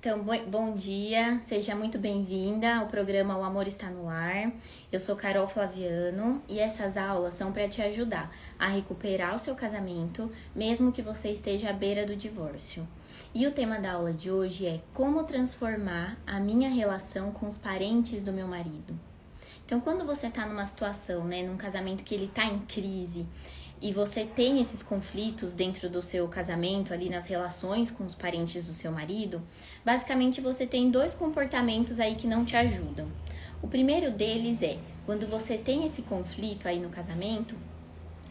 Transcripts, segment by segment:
Então, bom dia, seja muito bem-vinda ao programa O Amor Está no Lar. Eu sou Carol Flaviano e essas aulas são para te ajudar a recuperar o seu casamento, mesmo que você esteja à beira do divórcio. E o tema da aula de hoje é como transformar a minha relação com os parentes do meu marido. Então, quando você está numa situação, num casamento que ele está em crise, e você tem esses conflitos dentro do seu casamento, ali nas relações com os parentes do seu marido, basicamente você tem dois comportamentos aí que não te ajudam. O primeiro deles é, quando você tem esse conflito aí no casamento,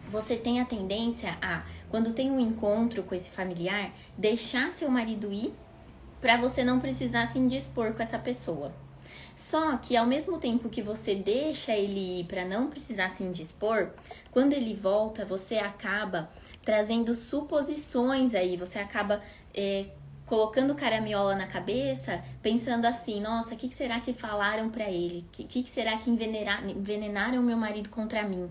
você tem a tendência a, quando tem um encontro com esse familiar, deixar seu marido ir para você não precisar se indispor com essa pessoa. Só que ao mesmo tempo que você deixa ele ir para não precisar se indispor, quando ele volta, você acaba trazendo suposições aí, você acaba colocando caraminhola na cabeça, pensando assim, nossa, o que será que falaram para ele? O que será que envenenaram meu marido contra mim?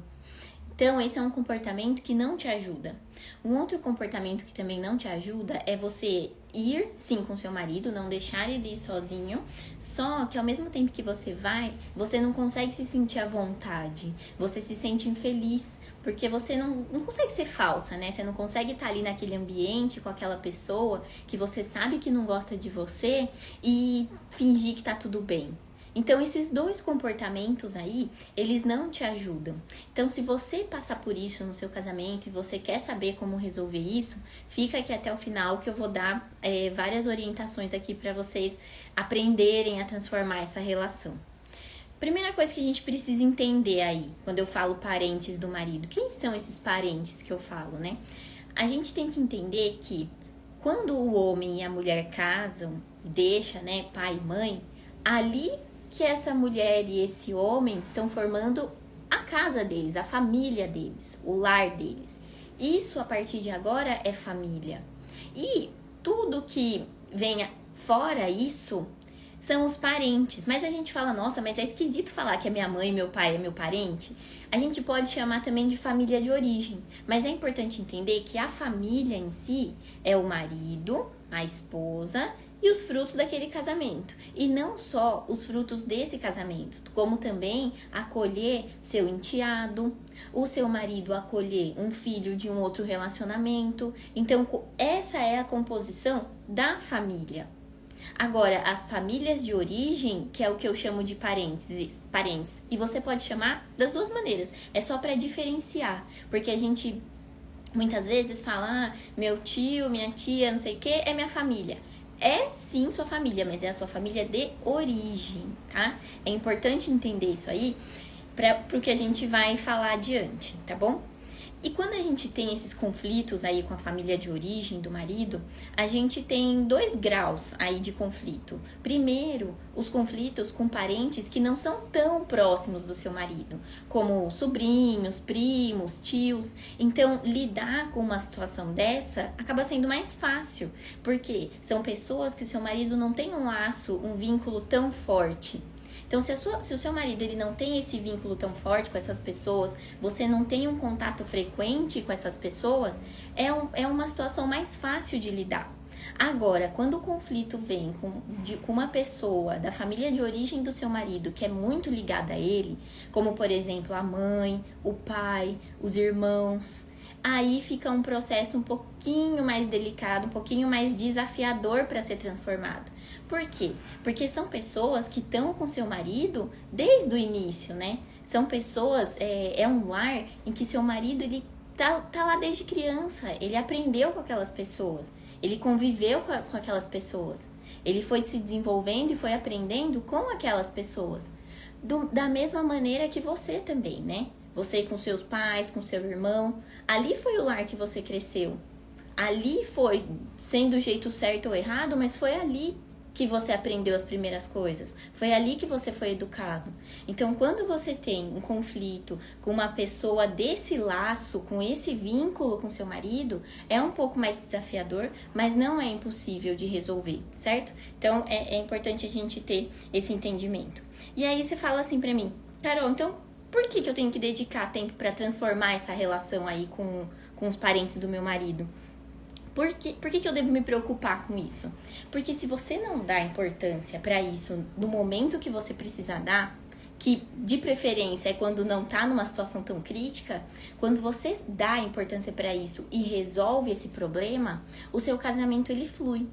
Então, esse é um comportamento que não te ajuda. Um outro comportamento que também não te ajuda é você ir, sim, com seu marido, não deixar ele ir sozinho, só que ao mesmo tempo que você vai, você não consegue se sentir à vontade, você se sente infeliz, porque você não consegue ser falsa, né? Você não consegue estar ali naquele ambiente com aquela pessoa que você sabe que não gosta de você e fingir que tá tudo bem. Então, esses dois comportamentos aí, eles não te ajudam. Então, se você passar por isso no seu casamento e você quer saber como resolver isso, fica aqui até o final que eu vou dar várias orientações aqui para vocês aprenderem a transformar essa relação. Primeira coisa que a gente precisa entender aí, quando eu falo parentes do marido, quem são esses parentes que eu falo, né? A gente tem que entender que quando o homem e a mulher casam, deixa, né, pai e mãe, ali que essa mulher e esse homem estão formando a casa deles, a família deles, o lar deles. Isso, a partir de agora, é família. E tudo que venha fora isso são os parentes. Mas a gente fala, nossa, mas é esquisito falar que a minha mãe e meu pai é meu parente. A gente pode chamar também de família de origem. Mas é importante entender que a família em si é o marido, a esposa e os frutos daquele casamento. E não só os frutos desse casamento, como também acolher seu enteado, o seu marido acolher um filho de um outro relacionamento. Então, essa é a composição da família. Agora, as famílias de origem, que é o que eu chamo de parentes, e você pode chamar das duas maneiras, é só para diferenciar, porque a gente muitas vezes fala, meu tio, minha tia, não sei o que, é minha família. É sim sua família, mas é a sua família de origem, tá? É importante entender isso aí pro que a gente vai falar adiante, tá bom? E quando a gente tem esses conflitos aí com a família de origem do marido, a gente tem 2 graus aí de conflito. Primeiro, os conflitos com parentes que não são tão próximos do seu marido, como sobrinhos, primos, tios. Então, lidar com uma situação dessa acaba sendo mais fácil, porque são pessoas que o seu marido não tem um laço, um vínculo tão forte. Então, se o seu marido ele não tem esse vínculo tão forte com essas pessoas, você não tem um contato frequente com essas pessoas, é uma situação mais fácil de lidar. Agora, quando o conflito vem com uma pessoa da família de origem do seu marido que é muito ligada a ele, como por exemplo a mãe, o pai, os irmãos, aí fica um processo um pouquinho mais delicado, um pouquinho mais desafiador para ser transformado. Por quê? Porque são pessoas que estão com seu marido desde o início, né? São pessoas, é um lar em que seu marido ele tá lá desde criança, ele aprendeu com aquelas pessoas, ele conviveu com aquelas pessoas, ele foi se desenvolvendo e foi aprendendo com aquelas pessoas. Da mesma maneira que você também, né? Você com seus pais, com seu irmão, ali foi o lar que você cresceu. Ali foi, sendo do jeito certo ou errado, mas foi ali que você aprendeu as primeiras coisas. Foi ali que você foi educado. Então, quando você tem um conflito com uma pessoa desse laço, com esse vínculo com seu marido, é um pouco mais desafiador, mas não é impossível de resolver, certo? Então, é importante a gente ter esse entendimento. E aí você fala assim pra mim, Carol, então por que eu tenho que dedicar tempo para transformar essa relação aí com os parentes do meu marido? Por que eu devo me preocupar com isso? Porque se você não dá importância para isso no momento que você precisa dar, que de preferência é quando não tá numa situação tão crítica, quando você dá importância para isso e resolve esse problema, o seu casamento ele flui.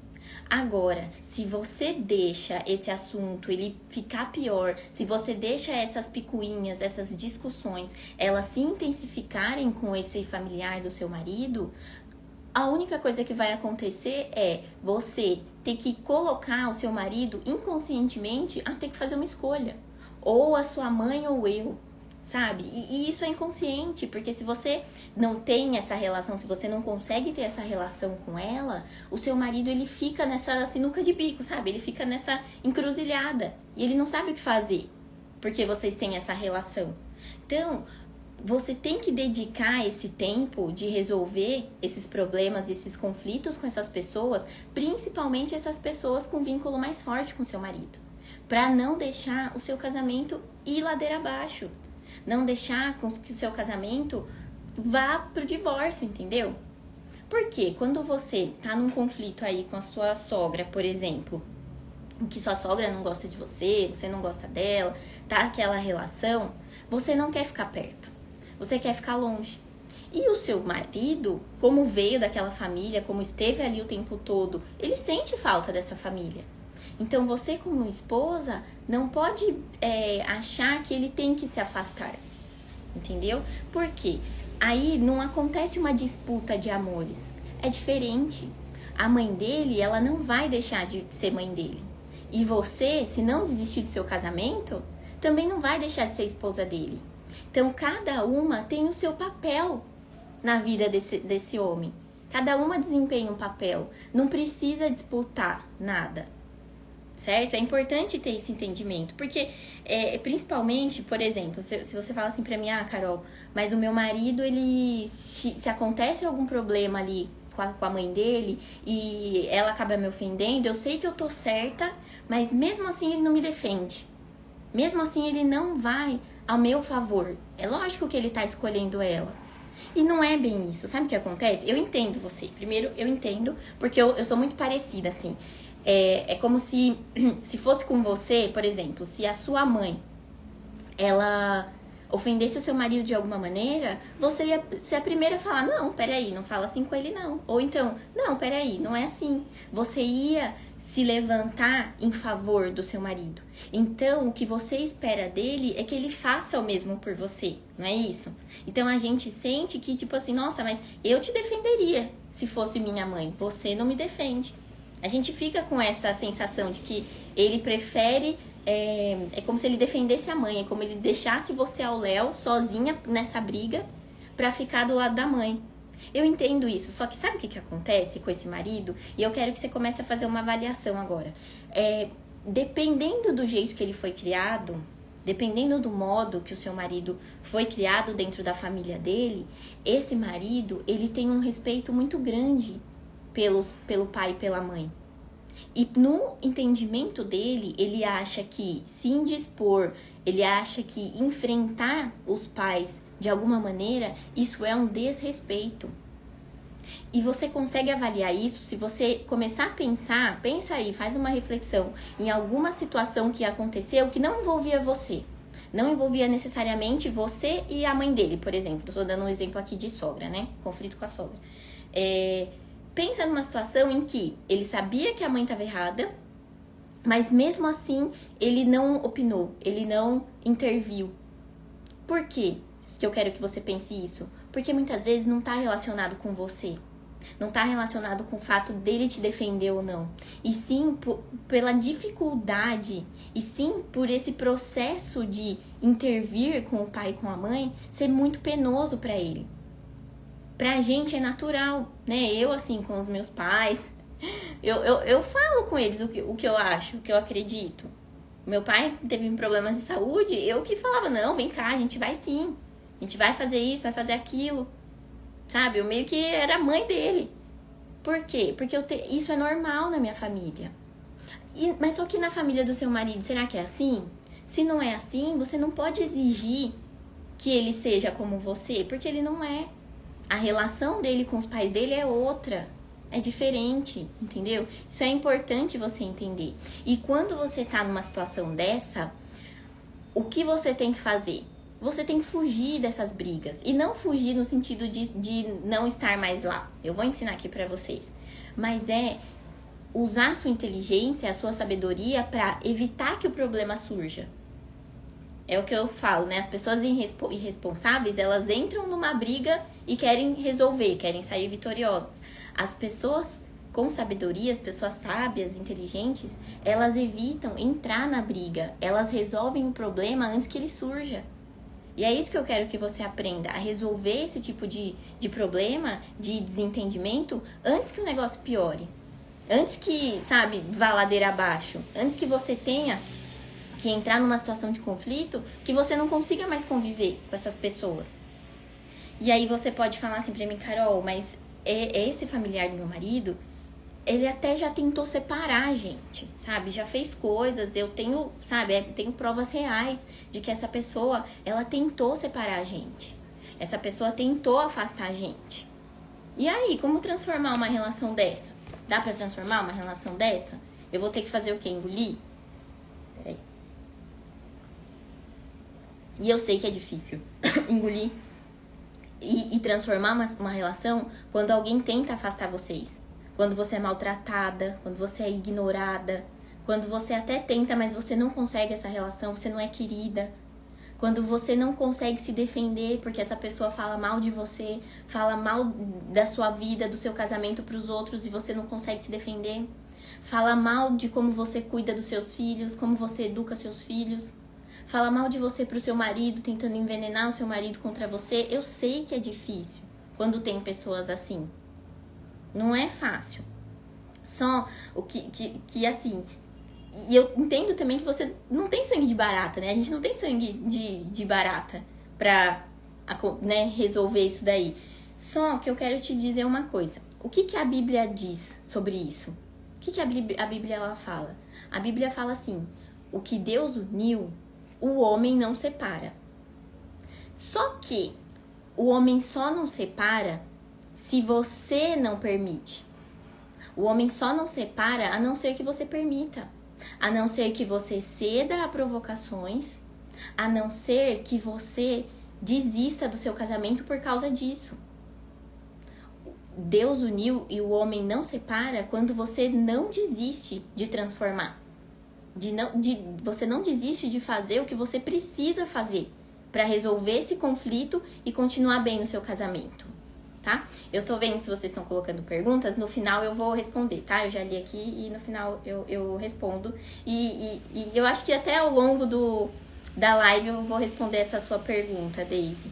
Agora, se você deixa esse assunto ele ficar pior, se você deixa essas picuinhas, essas discussões, elas se intensificarem com esse familiar do seu marido, a única coisa que vai acontecer é você ter que colocar o seu marido inconscientemente a ter que fazer uma escolha. Ou a sua mãe ou eu, sabe? E isso é inconsciente, porque se você não tem essa relação, se você não consegue ter essa relação com ela, o seu marido ele fica nessa sinuca de bico, sabe? Ele fica nessa encruzilhada e ele não sabe o que fazer, porque vocês têm essa relação. Então, você tem que dedicar esse tempo de resolver esses problemas, esses conflitos com essas pessoas, principalmente essas pessoas com vínculo mais forte com seu marido, para não deixar o seu casamento ir ladeira abaixo, não deixar que o seu casamento vá pro divórcio, entendeu? Porque quando você tá num conflito aí com a sua sogra, por exemplo, que sua sogra não gosta de você, você não gosta dela, tá aquela relação, você não quer ficar perto. Você quer ficar longe. E o seu marido, como veio daquela família, como esteve ali o tempo todo, ele sente falta dessa família. Então você, como esposa, não pode achar que ele tem que se afastar. Entendeu? Por quê? Aí não acontece uma disputa de amores. É diferente. A mãe dele, ela não vai deixar de ser mãe dele. E você, se não desistir do seu casamento, também não vai deixar de ser esposa dele. Então, cada uma tem o seu papel na vida desse homem. Cada uma desempenha um papel. Não precisa disputar nada. Certo? É importante ter esse entendimento. Porque, principalmente, por exemplo, se você fala assim pra mim, Carol, mas o meu marido, ele se acontece algum problema ali com a mãe dele e ela acaba me ofendendo, eu sei que eu tô certa, mas mesmo assim ele não me defende. Mesmo assim ele não vai ao meu favor. É lógico que ele tá escolhendo ela. E não é bem isso. Sabe o que acontece? Eu entendo você. Primeiro, eu entendo, porque eu sou muito parecida, assim. É como se fosse com você, por exemplo, se a sua mãe, ela ofendesse o seu marido de alguma maneira, você ia ser a primeira a falar, não, peraí, não fala assim com ele não. Ou então, não, peraí, não é assim. Você ia se levantar em favor do seu marido. Então, o que você espera dele é que ele faça o mesmo por você, não é isso? Então, a gente sente que, tipo assim, nossa, mas eu te defenderia se fosse minha mãe, você não me defende. A gente fica com essa sensação de que ele prefere, é como se ele defendesse a mãe, é como ele deixasse você ao léu, sozinha nessa briga, pra ficar do lado da mãe. Eu entendo isso, só que sabe o que acontece com esse marido? E eu quero que você comece a fazer uma avaliação agora. Dependendo do jeito que ele foi criado, dependendo do modo que o seu marido foi criado dentro da família dele, esse marido, ele tem um respeito muito grande pelo pai e pela mãe. E no entendimento dele, ele acha que se indispor, ele acha que enfrentar os pais de alguma maneira, isso é um desrespeito. E você consegue avaliar isso se você começar a pensar, pensa aí, faz uma reflexão em alguma situação que aconteceu que não envolvia você. Não envolvia necessariamente você e a mãe dele, por exemplo. Estou dando um exemplo aqui de sogra, né? Conflito com a sogra. Pensa numa situação em que ele sabia que a mãe estava errada, mas mesmo assim ele não opinou, ele não interviu. Por quê que eu quero que você pense isso? Porque muitas vezes não está relacionado com você. Não está relacionado com o fato dele te defender ou não. E sim pela dificuldade, e sim por esse processo de intervir com o pai e com a mãe ser muito penoso para ele. Pra gente é natural, né? Eu, assim, com os meus pais, eu falo com eles o que eu acho, o que eu acredito. Meu pai teve problemas de saúde, eu que falava, não, vem cá, a gente vai sim. A gente vai fazer isso, vai fazer aquilo. Sabe? Eu meio que era a mãe dele. Por quê? Porque isso é normal na minha família. Mas só que na família do seu marido, será que é assim? Se não é assim, você não pode exigir que ele seja como você, porque ele não é. A relação dele com os pais dele é outra. É diferente, entendeu? Isso é importante você entender. E quando você tá numa situação dessa, o que você tem que fazer? Você tem que fugir dessas brigas. E não fugir no sentido de não estar mais lá. Eu vou ensinar aqui pra vocês. Mas é usar a sua inteligência, a sua sabedoria pra evitar que o problema surja. É o que eu falo, né? As pessoas irresponsáveis, elas entram numa briga e querem resolver, querem sair vitoriosas. As pessoas com sabedoria, as pessoas sábias, inteligentes, elas evitam entrar na briga. Elas resolvem o problema antes que ele surja. E é isso que eu quero que você aprenda, a resolver esse tipo de problema, de desentendimento, antes que o negócio piore. Antes que, sabe, vá ladeira abaixo. Antes que você tenha que entrar numa situação de conflito que você não consiga mais conviver com essas pessoas. E aí você pode falar assim pra mim, Carol, mas esse familiar do meu marido, ele até já tentou separar a gente, sabe? Já fez coisas, eu tenho, sabe, tenho provas reais de que essa pessoa, ela tentou separar a gente. Essa pessoa tentou afastar a gente. E aí, como transformar uma relação dessa? Dá pra transformar uma relação dessa? Eu vou ter que fazer o quê? Engolir? Peraí. E eu sei que é difícil engolir e transformar uma relação quando alguém tenta afastar vocês. Quando você é maltratada, quando você é ignorada, quando você até tenta, mas você não consegue essa relação, você não é querida. Quando você não consegue se defender porque essa pessoa fala mal de você, fala mal da sua vida, do seu casamento para os outros e você não consegue se defender. Fala mal de como você cuida dos seus filhos, como você educa seus filhos. Fala mal de você pro seu marido, tentando envenenar o seu marido contra você. Eu sei que é difícil quando tem pessoas assim. Não é fácil. Só o que assim... E eu entendo também que você não tem sangue de barata, né? A gente não tem sangue de barata pra, né, resolver isso daí. Só que eu quero te dizer uma coisa. O que a Bíblia diz sobre isso? O que a Bíblia ela fala? A Bíblia fala assim: o que Deus uniu, o homem não separa. Só que o homem só não separa se você não permite. O homem só não separa a não ser que você permita. A não ser que você ceda a provocações. A não ser que você desista do seu casamento por causa disso. Deus uniu e o homem não separa quando você não desiste de transformar. Você não desiste de fazer o que você precisa fazer para resolver esse conflito e continuar bem no seu casamento, tá? Eu tô vendo que vocês estão colocando perguntas, no final eu vou responder, tá? Eu já li aqui e no final eu respondo. E eu acho que até ao longo da live eu vou responder essa sua pergunta, Daisy.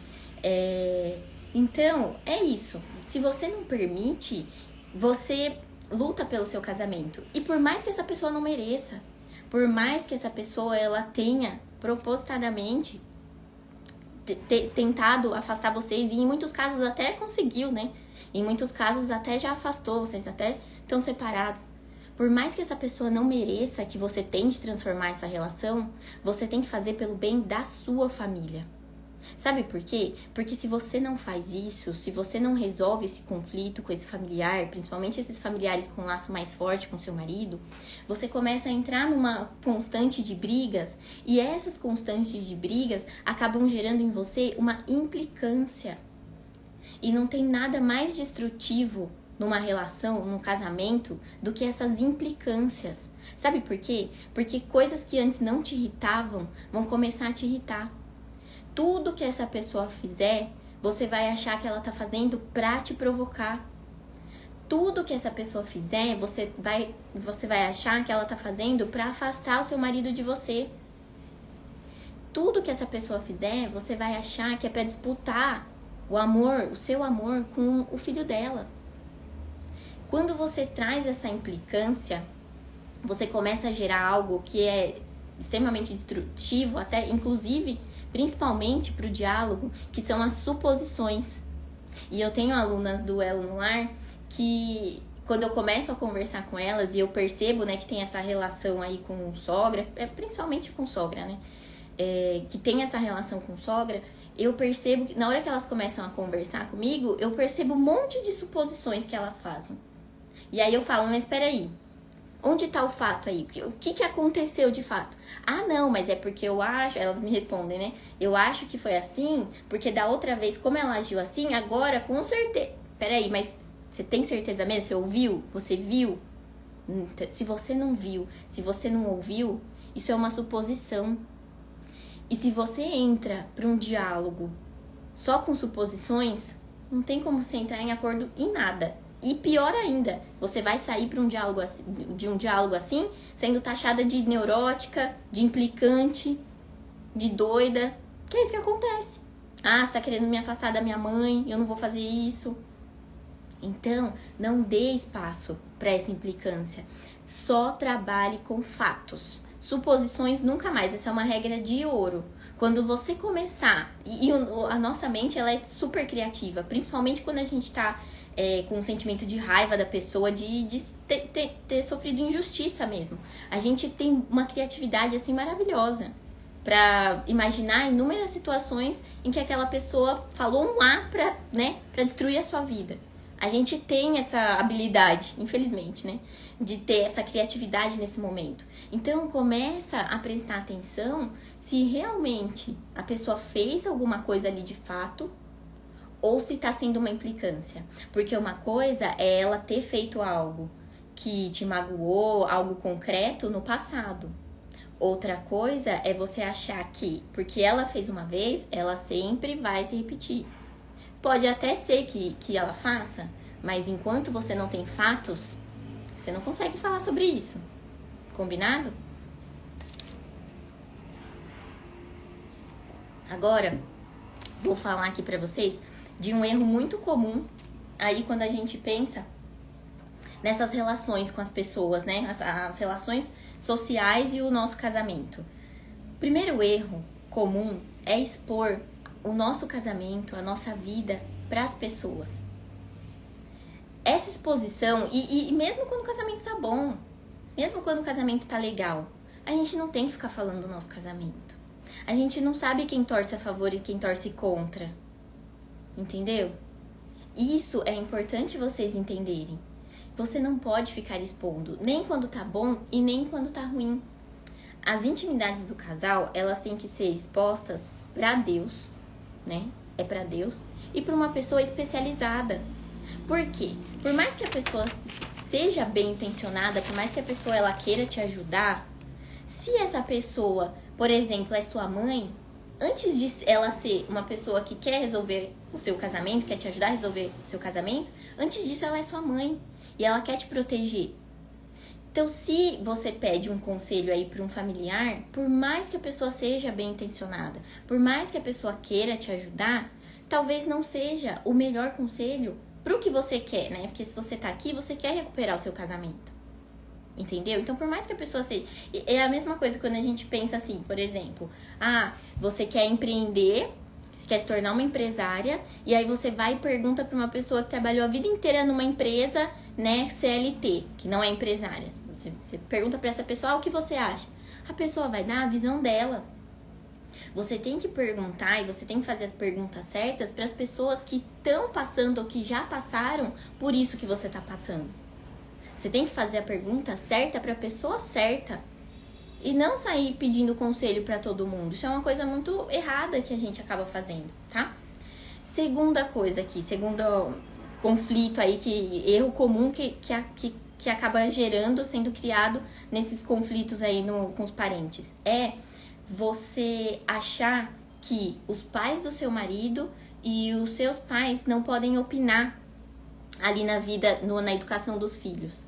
Então, é isso. Se você não permite, você luta pelo seu casamento. E por mais que essa pessoa não mereça, por mais que essa pessoa ela tenha propositadamente tentado afastar vocês, e em muitos casos até conseguiu, né? Em muitos casos até já afastou, vocês até estão separados. Por mais que essa pessoa não mereça que você tente transformar essa relação, você tem que fazer pelo bem da sua família. Sabe por quê? Porque se você não faz isso, se você não resolve esse conflito com esse familiar, principalmente esses familiares com um laço mais forte com seu marido, você começa a entrar numa constante de brigas, e essas constantes de brigas acabam gerando em você uma implicância. E não tem nada mais destrutivo numa relação, num casamento, do que essas implicâncias. Sabe por quê? Porque coisas que antes não te irritavam vão começar a te irritar. Tudo que essa pessoa fizer, você vai achar que ela tá fazendo pra te provocar. Tudo que essa pessoa fizer, você vai achar que ela tá fazendo pra afastar o seu marido de você. Tudo que essa pessoa fizer, você vai achar que é pra disputar o amor, o seu amor com o filho dela. Quando você traz essa implicância, você começa a gerar algo que é extremamente destrutivo, até inclusive principalmente para o diálogo, que são as suposições. E eu tenho alunas do Elo no Lar que, quando eu começo a conversar com elas e eu percebo, né, que tem essa relação aí com sogra, principalmente com sogra, né, que tem essa relação com sogra, eu percebo que na hora que elas começam a conversar comigo, eu percebo um monte de suposições que elas fazem. E aí eu falo, mas peraí, onde tá o fato aí? O que aconteceu de fato? Ah, não, mas é porque eu acho... Elas me respondem, né? Eu acho que foi assim, porque da outra vez, como ela agiu assim, agora com certeza... Peraí, mas você tem certeza mesmo? Você ouviu? Você viu? Se você não viu, se você não ouviu, isso é uma suposição. E se você entra para um diálogo só com suposições, não tem como você entrar em acordo em nada. E pior ainda, você vai sair para de um diálogo assim, sendo taxada de neurótica, de implicante, de doida. Que é isso que acontece. Ah, você tá querendo me afastar da minha mãe, eu não vou fazer isso. Então, não dê espaço para essa implicância. Só trabalhe com fatos. Suposições nunca mais. Essa é uma regra de ouro. Quando você começar... a nossa mente, ela é super criativa. Principalmente quando a gente tá com um sentimento de raiva da pessoa, de ter sofrido injustiça mesmo. A gente tem uma criatividade, assim, maravilhosa. Pra imaginar inúmeras situações em que aquela pessoa falou um A pra destruir a sua vida. A gente tem essa habilidade, infelizmente, né? De ter essa criatividade nesse momento. Então, começa a prestar atenção se realmente a pessoa fez alguma coisa ali de fato ou se tá sendo uma implicância. Porque uma coisa é ela ter feito algo que te magoou, algo concreto no passado. Outra coisa é você achar que, porque ela fez uma vez, ela sempre vai se repetir. Pode até ser que ela faça, mas enquanto você não tem fatos, você não consegue falar sobre isso. Combinado? Agora, vou falar aqui pra vocês de um erro muito comum aí quando a gente pensa nessas relações com as pessoas, né? As relações sociais e o nosso casamento. O primeiro erro comum é expor o nosso casamento, a nossa vida para as pessoas. Essa exposição, e mesmo quando o casamento tá bom, mesmo quando o casamento tá legal, a gente não tem que ficar falando do nosso casamento. A gente não sabe quem torce a favor e quem torce contra. Entendeu? Isso é importante vocês entenderem. Você não pode ficar expondo, nem quando tá bom e nem quando tá ruim. As intimidades do casal, elas têm que ser expostas para Deus, né? É para Deus e para uma pessoa especializada. Por quê? Por mais que a pessoa seja bem intencionada, por mais que a pessoa ela queira te ajudar, se essa pessoa, por exemplo, é sua mãe, antes de ela ser uma pessoa que quer resolver o seu casamento, quer te ajudar a resolver o seu casamento, antes disso ela é sua mãe e ela quer te proteger. Então, se você pede um conselho aí para um familiar, por mais que a pessoa seja bem intencionada, por mais que a pessoa queira te ajudar, talvez não seja o melhor conselho pro que você quer, né? Porque se você tá aqui, você quer recuperar o seu casamento. Entendeu? Então, por mais que a pessoa seja... É a mesma coisa quando a gente pensa assim, por exemplo, você quer empreender, você quer se tornar uma empresária, e aí você vai e pergunta pra uma pessoa que trabalhou a vida inteira numa empresa, né, CLT, que não é empresária. Você pergunta pra essa pessoa, o que você acha? A pessoa vai dar a visão dela. Você tem que perguntar e você tem que fazer as perguntas certas para as pessoas que estão passando ou que já passaram por isso que você está passando. Você tem que fazer a pergunta certa para a pessoa certa e não sair pedindo conselho para todo mundo. Isso é uma coisa muito errada que a gente acaba fazendo, tá? Segunda coisa aqui, segundo conflito aí, erro comum que acaba gerando, sendo criado nesses conflitos aí com os parentes, é você achar que os pais do seu marido e os seus pais não podem opinar ali na vida, na educação dos filhos.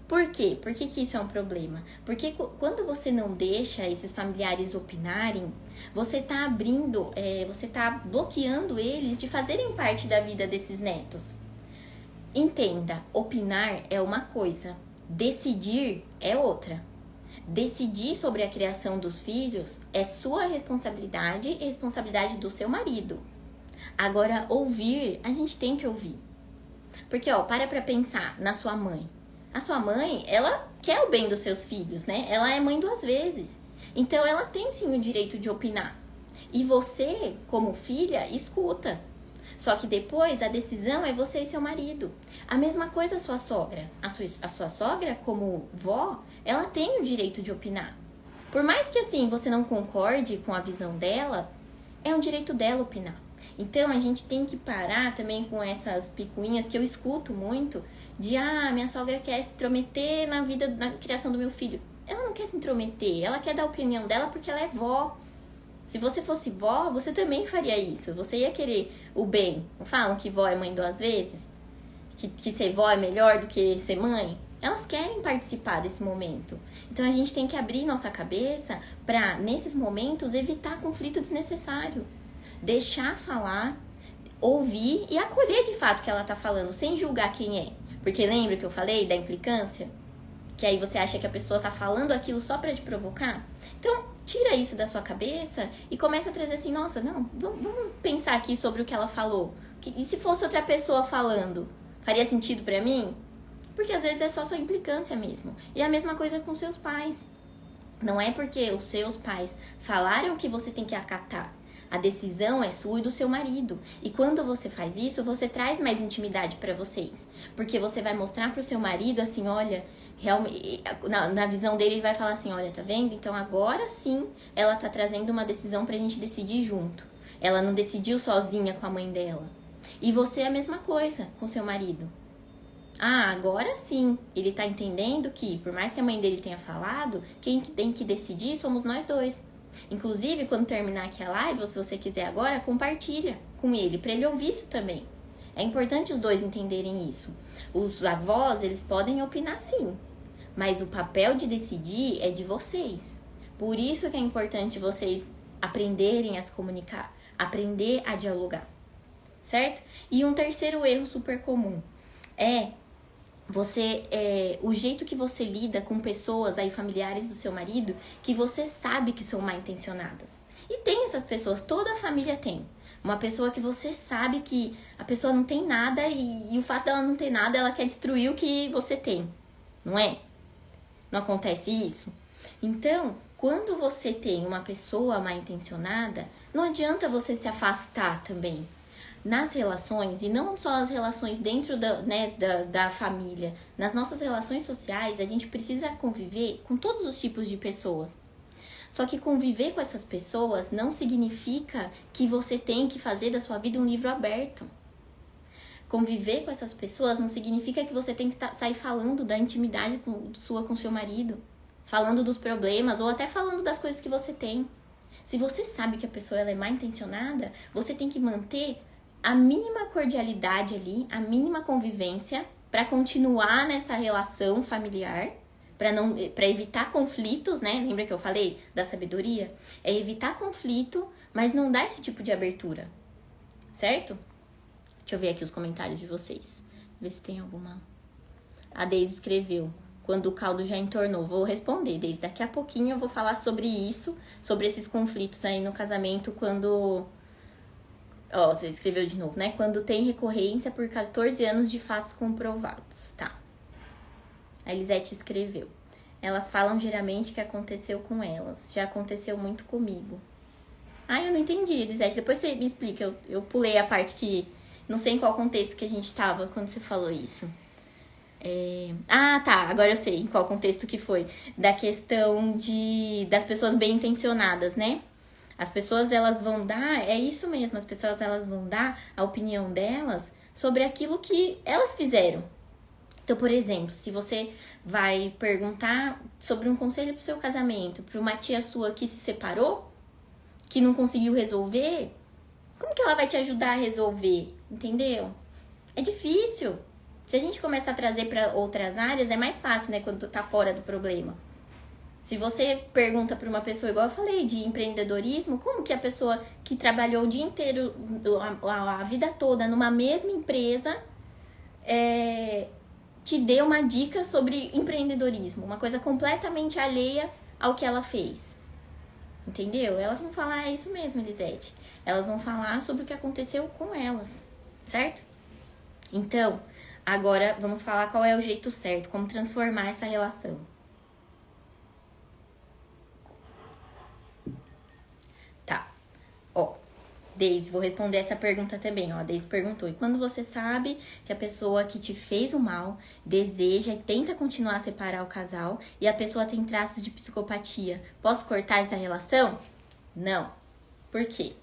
Por quê? Por que isso é um problema? Porque quando você não deixa esses familiares opinarem, você tá abrindo, você tá bloqueando eles de fazerem parte da vida desses netos. Entenda, opinar é uma coisa, decidir é outra. Decidir sobre a criação dos filhos é sua responsabilidade e responsabilidade do seu marido. Agora, ouvir, a gente tem que ouvir. Porque, para pra pensar na sua mãe. A sua mãe, ela quer o bem dos seus filhos, né? Ela é mãe 2 vezes. Então, ela tem sim o direito de opinar. E você, como filha, escuta. Só que depois a decisão é você e seu marido. A mesma coisa a sua sogra. A sua sogra, como vó, ela tem o direito de opinar. Por mais que assim você não concorde com a visão dela, é um direito dela opinar. Então a gente tem que parar também com essas picuinhas que eu escuto muito de minha sogra quer se intrometer na criação do meu filho. Ela não quer se intrometer, ela quer dar a opinião dela porque ela é vó. Se você fosse vó, você também faria isso. Você ia querer o bem. Não falam que vó é mãe 2 vezes? Que ser vó é melhor do que ser mãe? Elas querem participar desse momento. Então a gente tem que abrir nossa cabeça para, nesses momentos, evitar conflito desnecessário. Deixar falar, ouvir e acolher de fato o que ela tá falando, sem julgar quem é. Porque lembra que eu falei da implicância? Que aí você acha que a pessoa tá falando aquilo só pra te provocar? Então, tira isso da sua cabeça e começa a trazer assim, nossa, não, vamos pensar aqui sobre o que ela falou. E se fosse outra pessoa falando, faria sentido pra mim? Porque às vezes é só sua implicância mesmo. E a mesma coisa com seus pais. Não é porque os seus pais falaram que você tem que acatar. A decisão é sua e do seu marido. E quando você faz isso, você traz mais intimidade pra vocês. Porque você vai mostrar pro seu marido assim, olha, realmente, na visão dele ele vai falar assim, olha, tá vendo? Então agora sim ela tá trazendo uma decisão pra gente decidir junto. Ela não decidiu sozinha com a mãe dela. E você é a mesma coisa com seu marido. Agora sim, ele tá entendendo que, por mais que a mãe dele tenha falado, quem tem que decidir somos nós dois. Inclusive, quando terminar aqui a live, ou se você quiser agora, compartilha com ele, pra ele ouvir isso também. É importante os dois entenderem isso. Os avós, eles podem opinar sim, mas o papel de decidir é de vocês. Por isso que é importante vocês aprenderem a se comunicar, aprender a dialogar, certo? E um terceiro erro super comum é o jeito que você lida com pessoas aí familiares do seu marido que você sabe que são mal intencionadas. E tem essas pessoas, toda a família tem. Uma pessoa que você sabe que a pessoa não tem nada e o fato dela não ter nada, ela quer destruir o que você tem, não é? Não acontece isso? Então, quando você tem uma pessoa mal intencionada, não adianta você se afastar também. Nas relações, e não só as relações dentro da família, nas nossas relações sociais, a gente precisa conviver com todos os tipos de pessoas. Só que conviver com essas pessoas não significa que você tem que fazer da sua vida um livro aberto. Conviver com essas pessoas não significa que você tem que sair falando da intimidade sua com seu marido, falando dos problemas ou até falando das coisas que você tem. Se você sabe que a pessoa ela é mal intencionada, você tem que manter a mínima cordialidade ali, a mínima convivência para continuar nessa relação familiar, para evitar conflitos, né? Lembra que eu falei da sabedoria? É evitar conflito, mas não dar esse tipo de abertura, certo? Deixa eu ver aqui os comentários de vocês, ver se tem alguma. A Deise escreveu, quando o caldo já entornou. Vou responder, Deise, daqui a pouquinho eu vou falar sobre isso, sobre esses conflitos aí no casamento quando... você escreveu de novo, né? Quando tem recorrência por 14 anos de fatos comprovados. Tá. A Elisete escreveu. Elas falam geralmente que aconteceu com elas. Já aconteceu muito comigo. Eu não entendi, Elisete. Depois você me explica. Eu pulei a parte que... Não sei em qual contexto que a gente tava quando você falou isso. Tá. Agora eu sei em qual contexto que foi. Da questão das pessoas bem intencionadas, né? As pessoas, elas vão dar, é isso mesmo, as pessoas, elas vão dar a opinião delas sobre aquilo que elas fizeram. Então, por exemplo, se você vai perguntar sobre um conselho pro seu casamento, para uma tia sua que se separou, que não conseguiu resolver, como que ela vai te ajudar a resolver? Entendeu? É difícil. Se a gente começar a trazer para outras áreas, é mais fácil, né, quando tu tá fora do problema. Se você pergunta para uma pessoa, igual eu falei, de empreendedorismo, como que a pessoa que trabalhou o dia inteiro, a vida toda, numa mesma empresa, te deu uma dica sobre empreendedorismo, uma coisa completamente alheia ao que ela fez. Entendeu? Elas vão falar, é isso mesmo, Elisete. Elas vão falar sobre o que aconteceu com elas, certo? Então, agora vamos falar qual é o jeito certo, como transformar essa relação. Deise, vou responder essa pergunta também, ó. A Deise perguntou, e quando você sabe que a pessoa que te fez o mal deseja e tenta continuar a separar o casal e a pessoa tem traços de psicopatia, posso cortar essa relação? Não. Por quê?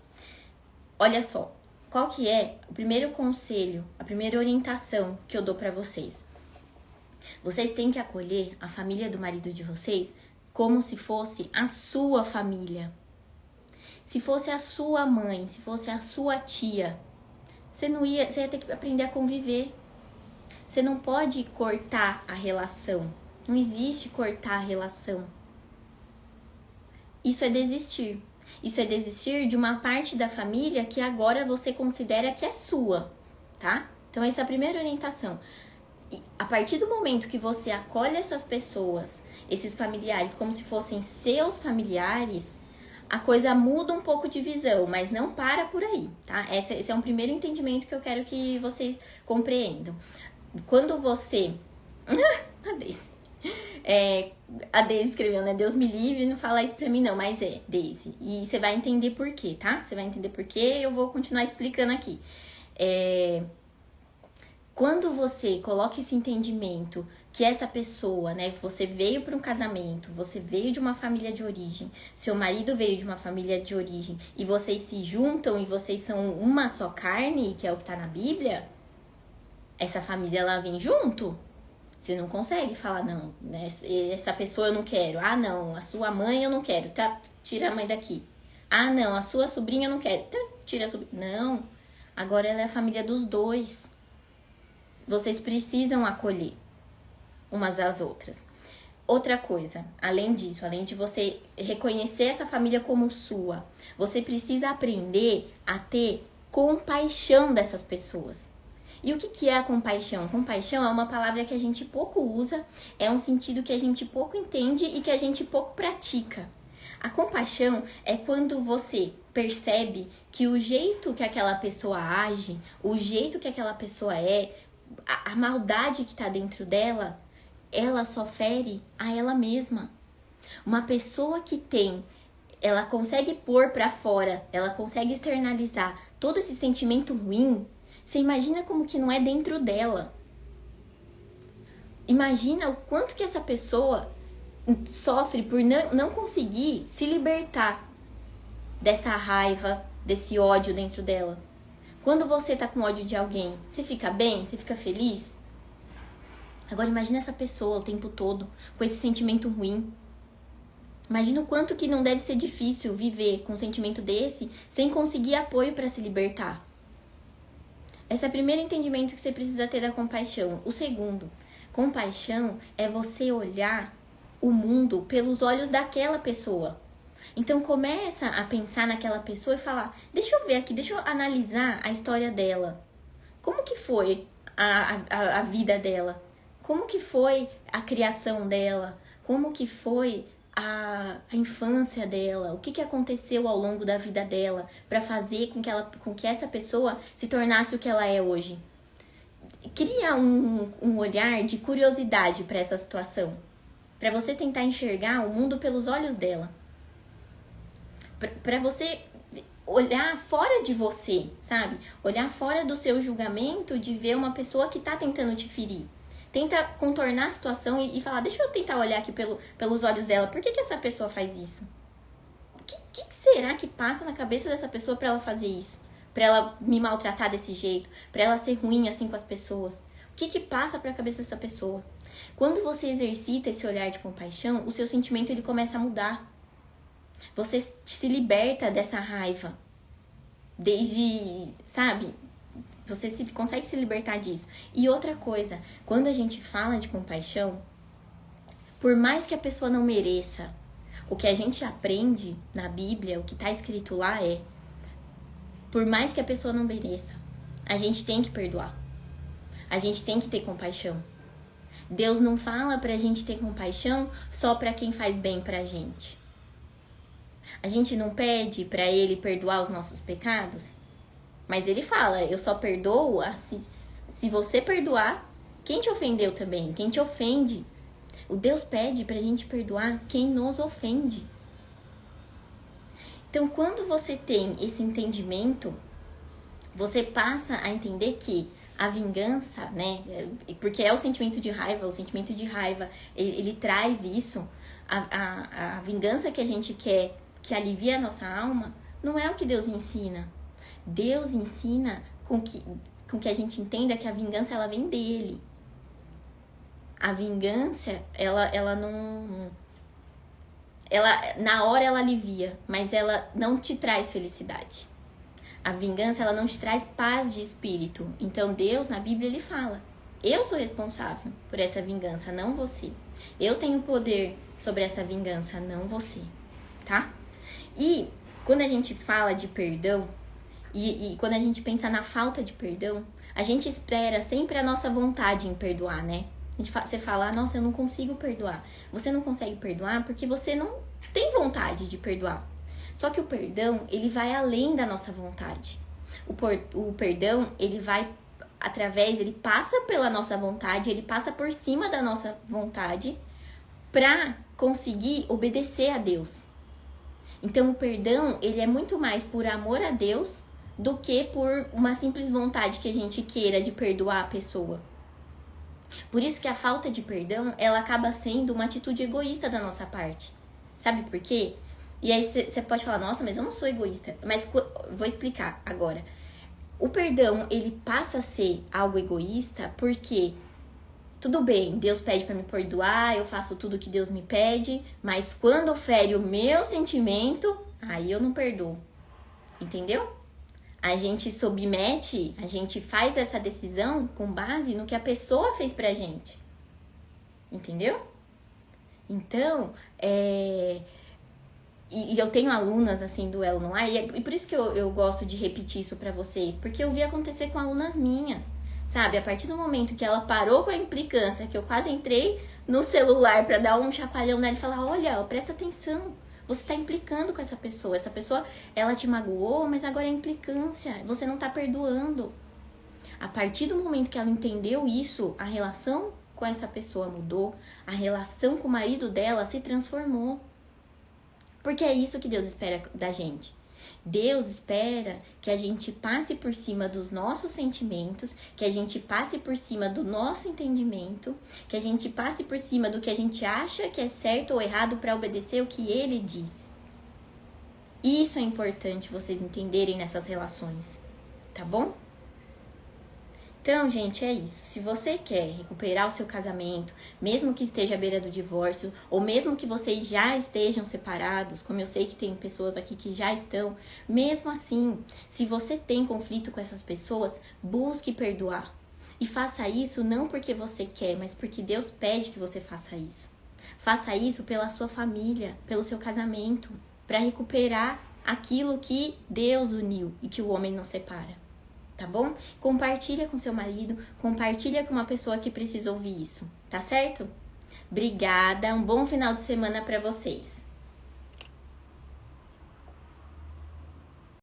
Olha só, qual que é o primeiro conselho, a primeira orientação que eu dou pra vocês? Vocês têm que acolher a família do marido de vocês como se fosse a sua família. Se fosse a sua mãe, se fosse a sua tia, você ia ter que aprender a conviver. Você não pode cortar a relação. Não existe cortar a relação. Isso é desistir. Isso é desistir de uma parte da família que agora você considera que é sua, tá? Então essa é a primeira orientação. E a partir do momento que você acolhe essas pessoas, esses familiares, como se fossem seus familiares, a coisa muda um pouco de visão, mas não para por aí, tá? Esse é um primeiro entendimento que eu quero que vocês compreendam. Quando você... a Deise escreveu, né? Deus me livre, não fala isso pra mim não, mas Deise. E você vai entender por quê, tá? Você vai entender por quê, eu vou continuar explicando aqui. Quando você coloca esse entendimento que essa pessoa, né, você veio para um casamento, você veio de uma família de origem, seu marido veio de uma família de origem e vocês se juntam e vocês são uma só carne, que é o que tá na Bíblia, essa família ela vem junto. Você não consegue falar, não, né, essa pessoa eu não quero. Ah, não, a sua mãe eu não quero, tá, tira a mãe daqui. Ah, não, a sua sobrinha eu não quero, tá, tira a sobrinha. Não, agora ela é a família dos dois. Vocês precisam acolher umas às outras. Outra coisa, além disso, além de você reconhecer essa família como sua, você precisa aprender a ter compaixão dessas pessoas. E o que é a compaixão? Compaixão é uma palavra que a gente pouco usa, é um sentido que a gente pouco entende e que a gente pouco pratica. A compaixão é quando você percebe que o jeito que aquela pessoa age, o jeito que aquela pessoa é, a maldade que tá dentro dela, ela só fere a ela mesma. Uma pessoa que ela consegue pôr pra fora, ela consegue externalizar todo esse sentimento ruim, você imagina como que não é dentro dela. Imagina o quanto que essa pessoa sofre por não conseguir se libertar dessa raiva, desse ódio dentro dela. Quando você tá com ódio de alguém, você fica bem? Você fica feliz? Agora imagina essa pessoa o tempo todo com esse sentimento ruim. Imagina o quanto que não deve ser difícil viver com um sentimento desse sem conseguir apoio para se libertar. Esse é o primeiro entendimento que você precisa ter da compaixão. O segundo, compaixão é você olhar o mundo pelos olhos daquela pessoa. Então começa a pensar naquela pessoa e falar, deixa eu ver aqui, deixa eu analisar a história dela. Como que foi a vida dela? Como que foi a criação dela? Como que foi a infância dela? O que aconteceu ao longo da vida dela para fazer com que essa pessoa se tornasse o que ela é hoje? Cria um olhar de curiosidade para essa situação, para você tentar enxergar o mundo pelos olhos dela. Para você olhar fora de você, sabe? Olhar fora do seu julgamento de ver uma pessoa que tá tentando te ferir. Tenta contornar a situação e falar, deixa eu tentar olhar aqui pelos olhos dela. Por que essa pessoa faz isso? O que será que passa na cabeça dessa pessoa pra ela fazer isso? Pra ela me maltratar desse jeito? Pra ela ser ruim assim com as pessoas? O que passa pra cabeça dessa pessoa? Quando você exercita esse olhar de compaixão, o seu sentimento ele começa a mudar. Você se liberta dessa raiva. Desde, sabe? Você consegue se libertar disso. E outra coisa, quando a gente fala de compaixão, por mais que a pessoa não mereça, o que a gente aprende na Bíblia, o que está escrito lá é, por mais que a pessoa não mereça, a gente tem que perdoar. A gente tem que ter compaixão. Deus não fala pra gente ter compaixão só pra quem faz bem pra gente. A gente não pede pra Ele perdoar os nossos pecados? Mas Ele fala, eu só perdoo se você perdoar quem te ofendeu também, quem te ofende. O Deus pede pra gente perdoar quem nos ofende. Então, quando você tem esse entendimento, você passa a entender que a vingança, né? Porque é o sentimento de raiva, ele traz isso. A vingança que a gente quer, que alivia a nossa alma, não é o que Deus ensina. Deus ensina com que a gente entenda que a vingança, ela vem dele. A vingança, ela não... na hora ela alivia, mas ela não te traz felicidade. A vingança, ela não te traz paz de espírito. Então, Deus, na Bíblia, ele fala: eu sou responsável por essa vingança, não você. Eu tenho poder sobre essa vingança, não você, tá? E quando a gente fala de perdão, e quando a gente pensa na falta de perdão, a gente espera sempre a nossa vontade em perdoar, né? Você fala: nossa, eu não consigo perdoar. Você não consegue perdoar porque você não tem vontade de perdoar. Só que o perdão, ele vai além da nossa vontade. O perdão, ele vai ele passa pela nossa vontade, ele passa por cima da nossa vontade para conseguir obedecer a Deus. Então, o perdão, ele é muito mais por amor a Deus do que por uma simples vontade que a gente queira de perdoar a pessoa. Por isso que a falta de perdão, ela acaba sendo uma atitude egoísta da nossa parte. Sabe por quê? E aí você pode falar: nossa, mas eu não sou egoísta. Mas vou explicar agora. O perdão, ele passa a ser algo egoísta porque, tudo bem, Deus pede pra me perdoar, eu faço tudo que Deus me pede, mas quando ofere o meu sentimento, aí eu não perdoo. Entendeu? A gente submete, a gente faz essa decisão com base no que a pessoa fez pra gente. Entendeu? Então, E eu tenho alunas, assim, do Elo no Ar, e por isso que eu gosto de repetir isso pra vocês, porque eu vi acontecer com alunas minhas, sabe? A partir do momento que ela parou com a implicância, que eu quase entrei no celular pra dar um chacoalhão nela e falar: olha, presta atenção, você tá implicando com essa pessoa, ela te magoou, mas agora é implicância, você não tá perdoando. A partir do momento que ela entendeu isso, a relação com essa pessoa mudou, a relação com o marido dela se transformou. Porque é isso que Deus espera da gente. Deus espera que a gente passe por cima dos nossos sentimentos, que a gente passe por cima do nosso entendimento, que a gente passe por cima do que a gente acha que é certo ou errado para obedecer o que Ele diz. Isso é importante vocês entenderem nessas relações, tá bom? Então, gente, é isso. Se você quer recuperar o seu casamento, mesmo que esteja à beira do divórcio, ou mesmo que vocês já estejam separados, como eu sei que tem pessoas aqui que já estão, mesmo assim, se você tem conflito com essas pessoas, busque perdoar. E faça isso não porque você quer, mas porque Deus pede que você faça isso. Faça isso pela sua família, pelo seu casamento, para recuperar aquilo que Deus uniu e que o homem não separa. Tá bom? Compartilha com seu marido, compartilha com uma pessoa que precisa ouvir isso, tá certo? Obrigada, um bom final de semana para vocês.